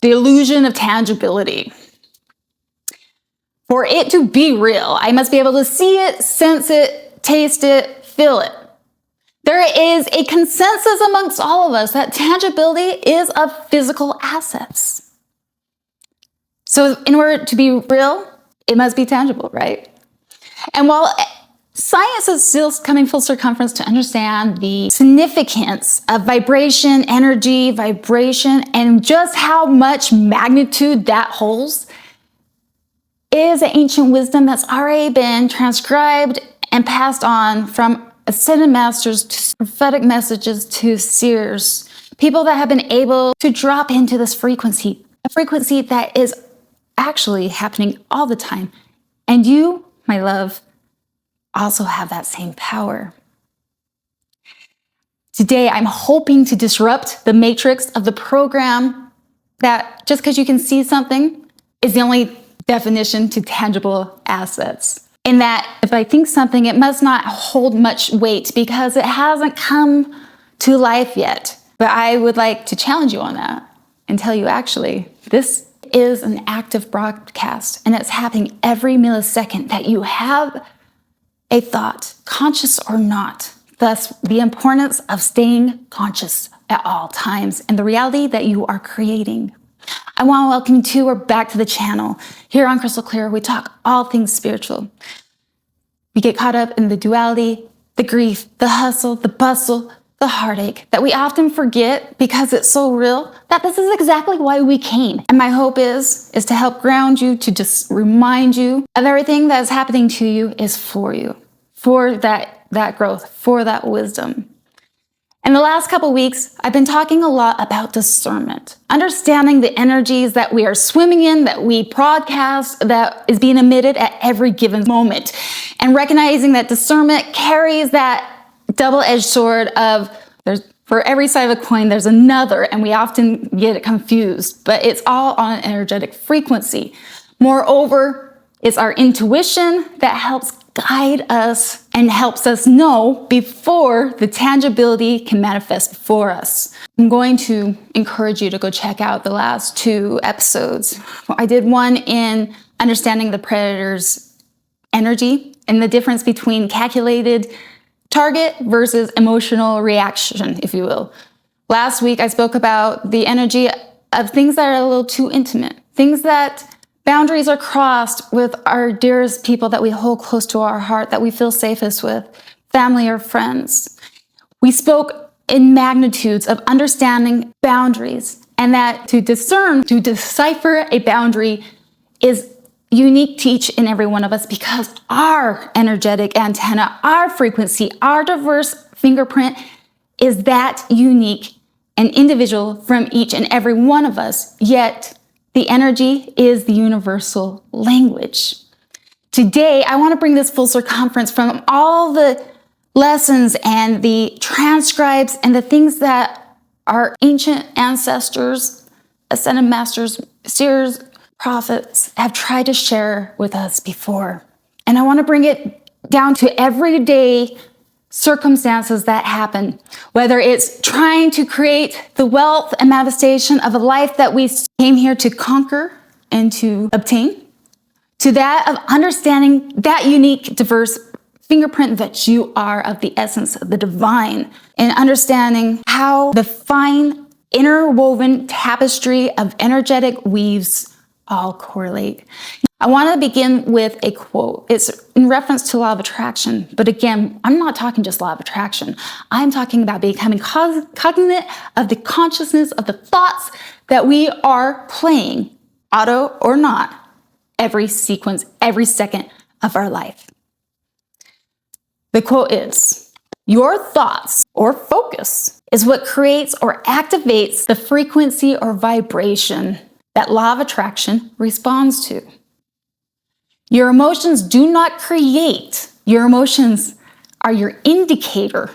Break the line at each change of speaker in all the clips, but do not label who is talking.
the illusion of tangibility. For it to be real, I must be able to see it, sense it, taste it, feel it. There is a consensus amongst all of us that tangibility is of physical assets. So in order to be real, it must be tangible, right? And while science is still coming full circumference to understand the significance of vibration, energy, vibration, and just how much magnitude that holds, is an ancient wisdom that's already been transcribed and passed on from ascended masters to prophetic messages to seers, people that have been able to drop into this frequency, a frequency that is actually happening all the time. And you, my love, also have that same power. Today, I'm hoping to disrupt the matrix of the program that just because you can see something is the only definition to tangible assets. In that, if I think something, it must not hold much weight because it hasn't come to life yet. But I would like to challenge you on that and tell you, actually, this is an active broadcast and it's happening every millisecond that you have a thought, conscious or not. Thus, the importance of staying conscious at all times and the reality that you are creating. I want to welcome you to or back to the channel. Here on Crystal Clear, we talk all things spiritual. We get caught up in the duality, the grief, the hustle, the bustle, the heartache that we often forget because it's so real that this is exactly why we came. And my hope is to help ground you, to just remind you of everything that is happening to you is for you, for that growth, for that wisdom. In the last couple weeks, I've been talking a lot about discernment, understanding the energies that we are swimming in, that we broadcast, that is being emitted at every given moment, and recognizing that discernment carries that double-edged sword of for every side of a coin, there's another, and we often get it confused, but it's all on an energetic frequency. Moreover, it's our intuition that helps guide us and helps us know before the tangibility can manifest before us. I'm going to encourage you to go check out the last 2 episodes. I did one in understanding the predator's energy and the difference between calculated target versus emotional reaction, if you will. Last week, I spoke about the energy of things that are a little too intimate, things that boundaries are crossed with our dearest people that we hold close to our heart, that we feel safest with, family or friends. We spoke in magnitudes of understanding boundaries, and that to discern, to decipher a boundary is unique to each and every one of us because our energetic antenna, our frequency, our diverse fingerprint is that unique and individual from each and every one of us, yet the energy is the universal language. Today, I want to bring this full circumference from all the lessons and the transcribes and the things that our ancient ancestors, ascended masters, seers, prophets have tried to share with us before. And I want to bring it down to everyday circumstances that happen, whether it's trying to create the wealth and manifestation of a life that we came here to conquer and to obtain, to that of understanding that unique, diverse fingerprint that you are of the essence of the divine, and understanding how the fine interwoven tapestry of energetic weaves all correlate. I want to begin with a quote. It's in reference to law of attraction. But again, I'm not talking just law of attraction. I'm talking about becoming cognizant of the consciousness of the thoughts that we are playing, auto or not, every sequence, every second of our life. The quote is, "Your thoughts or focus is what creates or activates the frequency or vibration that law of attraction responds to. Your emotions do not create. Your emotions are your indicator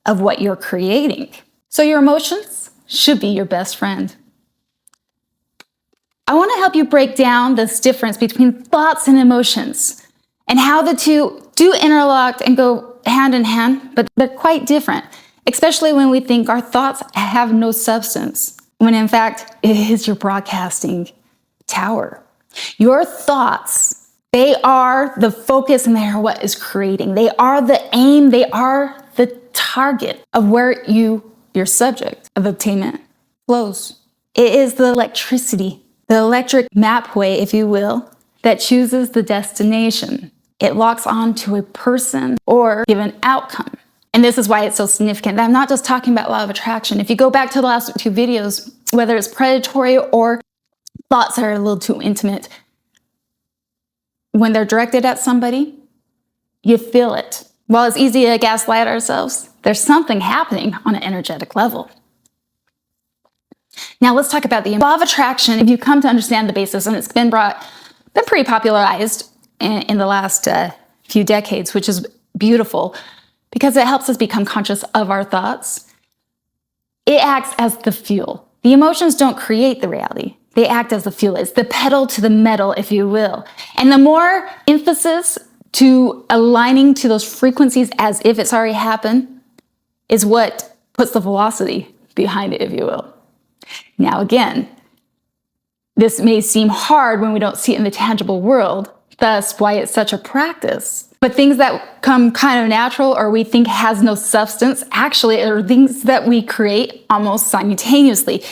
of what you're creating. So your emotions should be your best friend." I want to help you break down this difference between thoughts and emotions and how the two do interlock and go hand in hand, but they're quite different, especially when we think our thoughts have no substance. when in fact it is your broadcasting tower. Your thoughts, they are the focus and they are what is creating. They are the aim, they are the target of where your subject of obtainment flows. It is the electricity, the electric mapway, if you will, that chooses the destination. It locks on to a person or given outcome. And this is why it's so significant. I'm not just talking about law of attraction. If you go back to the last 2 videos, whether it's predatory or thoughts that are a little too intimate, when they're directed at somebody, you feel it. While it's easy to gaslight ourselves, there's something happening on an energetic level. Now let's talk about the law of attraction. If you come to understand the basis, and it's been pretty popularized in the last few decades, which is beautiful because it helps us become conscious of our thoughts. It acts as the fuel. The emotions don't create the reality. They act as the fuel. It's the pedal to the metal, if you will. And the more emphasis to aligning to those frequencies as if it's already happened is what puts the velocity behind it, if you will. Now, again, this may seem hard when we don't see it in the tangible world, thus why it's such a practice. But things that come kind of natural or we think has no substance actually are things that we create almost simultaneously.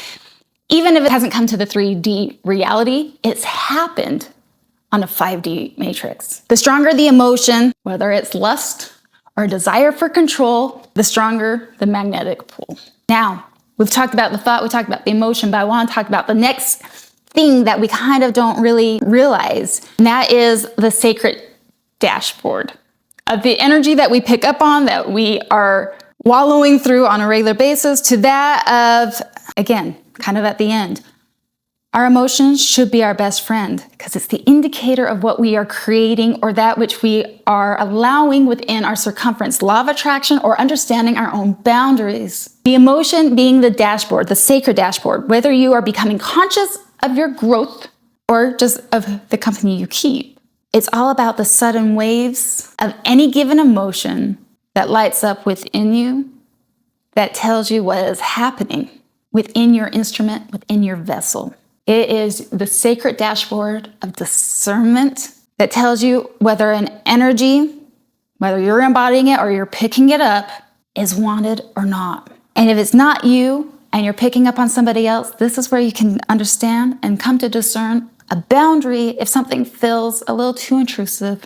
Even if it hasn't come to the 3D reality, it's happened on a 5D matrix. The stronger the emotion, whether it's lust or desire for control, the stronger the magnetic pull. Now, we've talked about the thought, we talked about the emotion, but I want to talk about the next thing that we kind of don't really realize, and that is the sacred dashboard of the energy that we pick up on, that we are wallowing through on a regular basis, to that of, again, kind of at the end. Our emotions should be our best friend because it's the indicator of what we are creating or that which we are allowing within our circumference, law of attraction, or understanding our own boundaries. The emotion being the dashboard, the sacred dashboard, whether you are becoming conscious of your growth or just of the company you keep. It's all about the sudden waves of any given emotion that lights up within you that tells you what is happening within your instrument, within your vessel. It is the sacred dashboard of discernment that tells you whether an energy, whether you're embodying it or you're picking it up, is wanted or not. And if it's not you and you're picking up on somebody else, this is where you can understand and come to discern a boundary if something feels a little too intrusive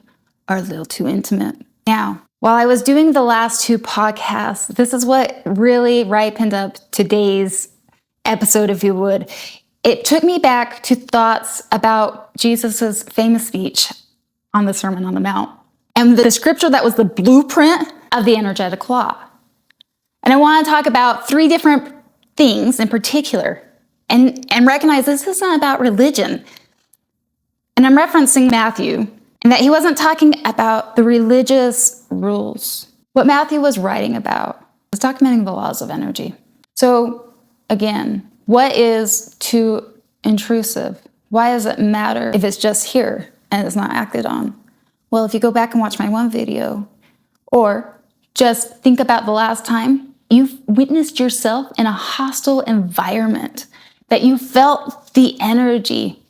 or a little too intimate. Now, while I was doing the last 2 podcasts, this is what really ripened up today's episode, if you would. It took me back to thoughts about Jesus's famous speech on the Sermon on the Mount and the scripture that was the blueprint of the energetic law. And I want to talk about 3 different things in particular and recognize this isn't about religion. And I'm referencing Matthew, and that he wasn't talking about the religious rules. What Matthew was writing about was documenting the laws of energy. So again, what is too intrusive? Why does it matter if it's just here and it's not acted on? Well, if you go back and watch my one video, or just think about the last time you've witnessed yourself in a hostile environment, that you felt the energy,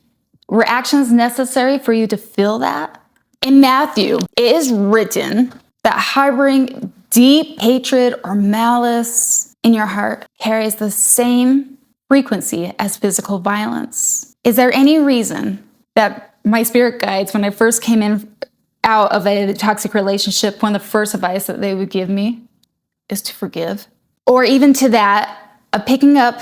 were actions necessary for you to feel that? In Matthew, it is written that harboring deep hatred or malice in your heart carries the same frequency as physical violence. Is there any reason that my spirit guides, when I first came out of a toxic relationship, one of the first advice that they would give me is to forgive? Or even to that of picking up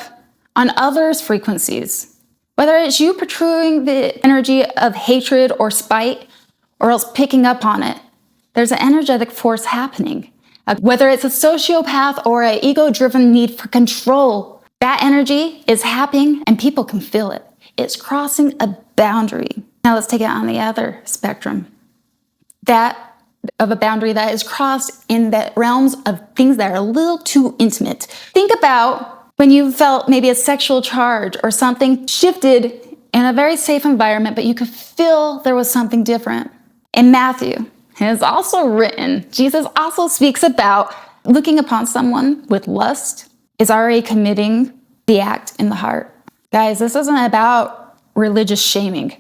on others' frequencies, whether it's you protruding the energy of hatred or spite, or else picking up on it. There's an energetic force happening. Whether it's a sociopath or an ego-driven need for control, that energy is happening and people can feel it. It's crossing a boundary. Now let's take it on the other spectrum. That of a boundary that is crossed in the realms of things that are a little too intimate. Think about when you felt maybe a sexual charge or something shifted in a very safe environment, but you could feel there was something different. In Matthew, it is also written, Jesus also speaks about looking upon someone with lust is already committing the act in the heart. Guys, this isn't about religious shame.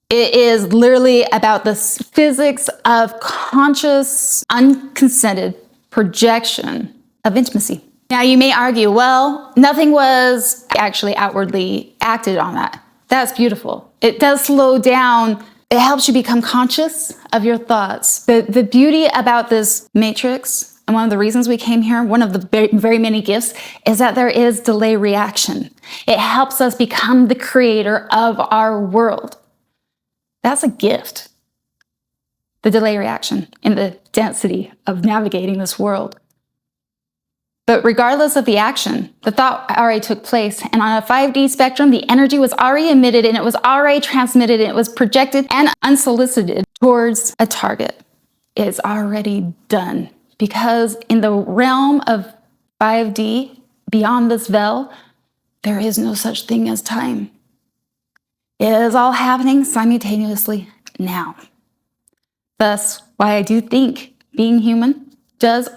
It is literally about the physics of conscious, unconsented projection of intimacy. Now, you may argue, well, nothing was actually outwardly acted on that. That's beautiful. It does slow down. It helps you become conscious of your thoughts. The beauty about this matrix, and one of the reasons we came here, one of the very many gifts, is that there is delay reaction. It helps us become the creator of our world. That's a gift. The delay reaction in the density of navigating this world. But regardless of the action, the thought already took place. And on a 5D spectrum, the energy was already emitted and it was already transmitted and it was projected and unsolicited towards a target. It's already done. Because in the realm of 5D, beyond this veil, there is no such thing as time. It is all happening simultaneously now. Thus, why I do think being human does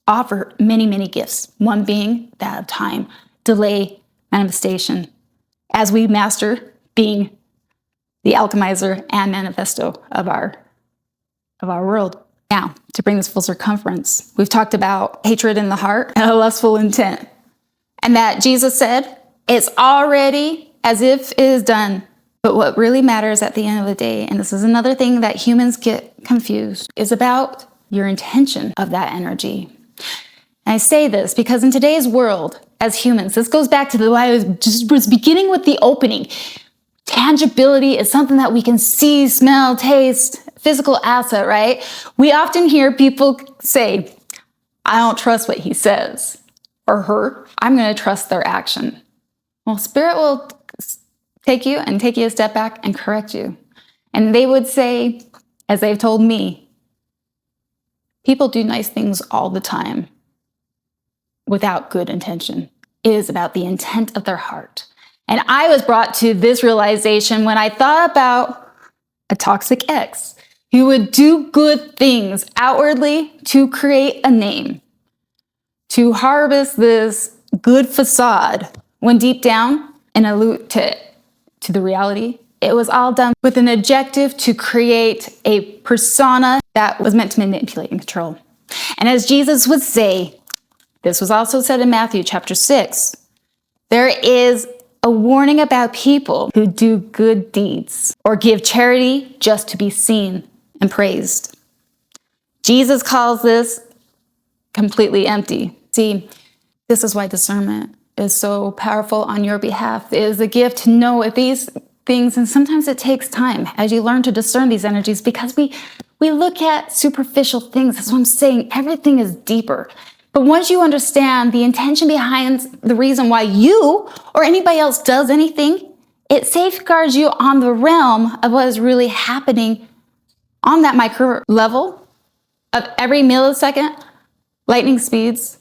offer many, many gifts. One being that of time, delay, manifestation, as we master being the alchemizer and manifesto of our world. Now, to bring this full circumference, we've talked about hatred in the heart and a lustful intent. And that Jesus said, it's already as if it is done. But what really matters at the end of the day, and this is another thing that humans get confused, is about your intention of that energy. And I say this because in today's world, as humans, this goes back to the way I was beginning with the opening. Tangibility is something that we can see, smell, taste, physical asset, right? We often hear people say, I don't trust what he says or her. I'm going to trust their action. Well, Spirit will take you a step back and correct you. And they would say, as they've told me, people do nice things all the time without good intention. It is about the intent of their heart. And I was brought to this realization when I thought about a toxic ex who would do good things outwardly to create a name, to harvest this good facade, when deep down, and allude to the reality, it was all done with an objective to create a persona that was meant to manipulate and control. And as Jesus would say, this was also said in Matthew chapter 6, there is a warning about people who do good deeds or give charity just to be seen and praised. Jesus calls this completely empty. See, this is why discernment is so powerful on your behalf. It is a gift to know if these things, and sometimes it takes time as you learn to discern these energies, because we look at superficial things. That's what I'm saying. Everything is deeper. But once you understand the intention behind the reason why you or anybody else does anything, it safeguards you on the realm of what is really happening on that micro level of every millisecond, lightning speeds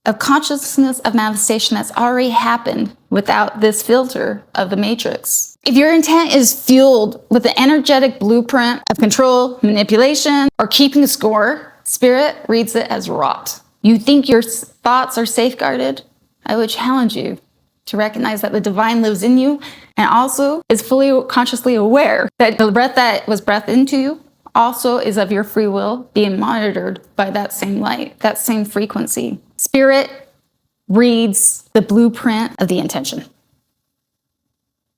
of consciousness of manifestation that's already happened without this filter of the matrix. If your intent is fueled with the energetic blueprint of control, manipulation, or keeping score, Spirit reads it as rot. You think your thoughts are safeguarded? I would challenge you to recognize that the divine lives in you and also is fully consciously aware that the breath that was breathed into you also is of your free will being monitored by that same light, that same frequency. Spirit reads the blueprint of the intention.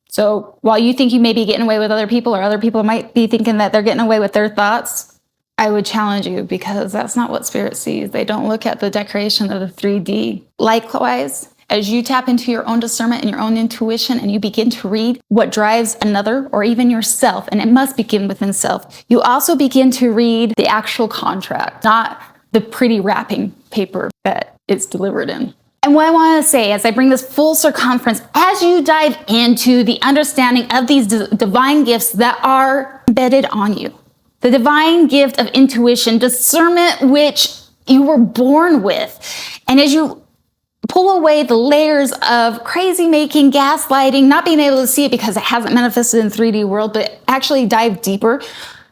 So while you think you may be getting away with other people, or other people might be thinking that they're getting away with their thoughts, I would challenge you, because that's not what Spirit sees. They don't look at the decoration of the 3D. Likewise, as you tap into your own discernment and your own intuition, and you begin to read what drives another or even yourself, and it must begin within self, you also begin to read the actual contract, not the pretty wrapping paper that it's delivered in. And what I want to say as I bring this full circumference, as you dive into the understanding of these divine gifts that are embedded on you, the divine gift of intuition, discernment, which you were born with, and as you pull away the layers of crazy making, gaslighting, not being able to see it because it hasn't manifested in 3D world, but actually dive deeper,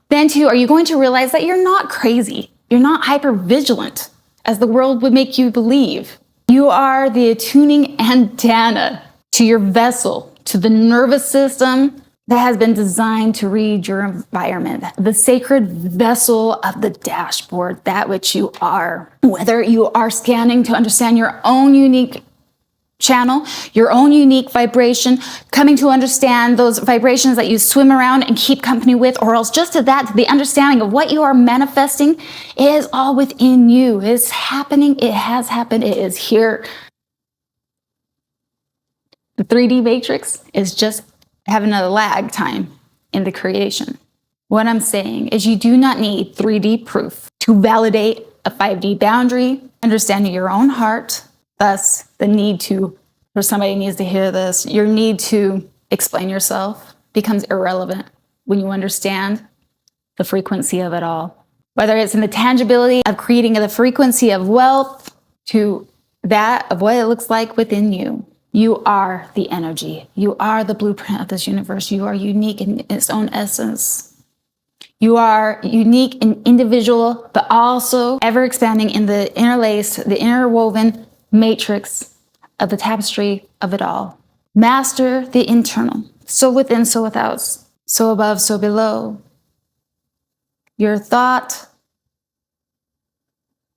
then too, are you going to realize that you're not crazy. You're not hyper vigilant as the world would make you believe. You are the attuning antenna to your vessel, to the nervous system that has been designed to read your environment, the sacred vessel of the dashboard, that which you are. Whether you are scanning to understand your own unique channel, your own unique vibration, coming to understand those vibrations that you swim around and keep company with, or else just to the understanding of what you are manifesting is all within you. It's happening. It has happened. It is here. The 3D matrix is just having a lag time in the creation. What I'm saying is you do not need 3D proof to validate a 5D boundary, understanding your own heart. Thus, the need for somebody needs to hear this, your need to explain yourself becomes irrelevant when you understand the frequency of it all. Whether it's in the tangibility of creating the frequency of wealth to that of what it looks like within you. You are the energy. You are the blueprint of this universe. You are unique in its own essence. You are unique and individual, but also ever expanding in the interlaced, the interwoven matrix of the tapestry of it all. Master the internal. So within, so without. So above, so below. Your thought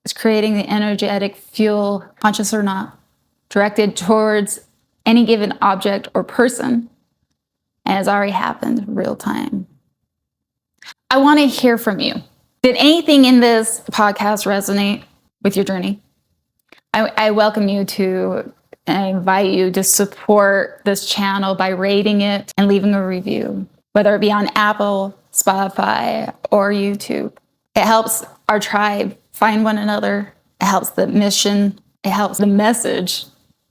is creating the energetic fuel, conscious or not, directed towards any given object or person, and has already happened real time. I want to hear from you. Did anything in this podcast resonate with your journey? I welcome you to, and I invite you to support this channel by rating it and leaving a review, whether it be on Apple, Spotify, or YouTube. It helps our tribe find one another. It helps the mission. It helps the message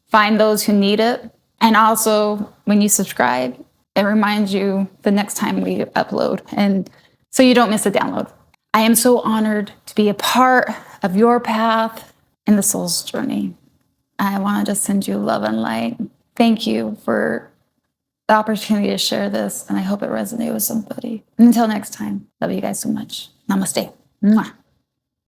find those who need it. And also, when you subscribe, it reminds you the next time we upload, and so you don't miss a download. I am so honored to be a part of your path in the soul's journey. I want to just send you love and light. Thank you for the opportunity to share this, and I hope it resonated with somebody. And until next time, love you guys so much. Namaste. Mwah.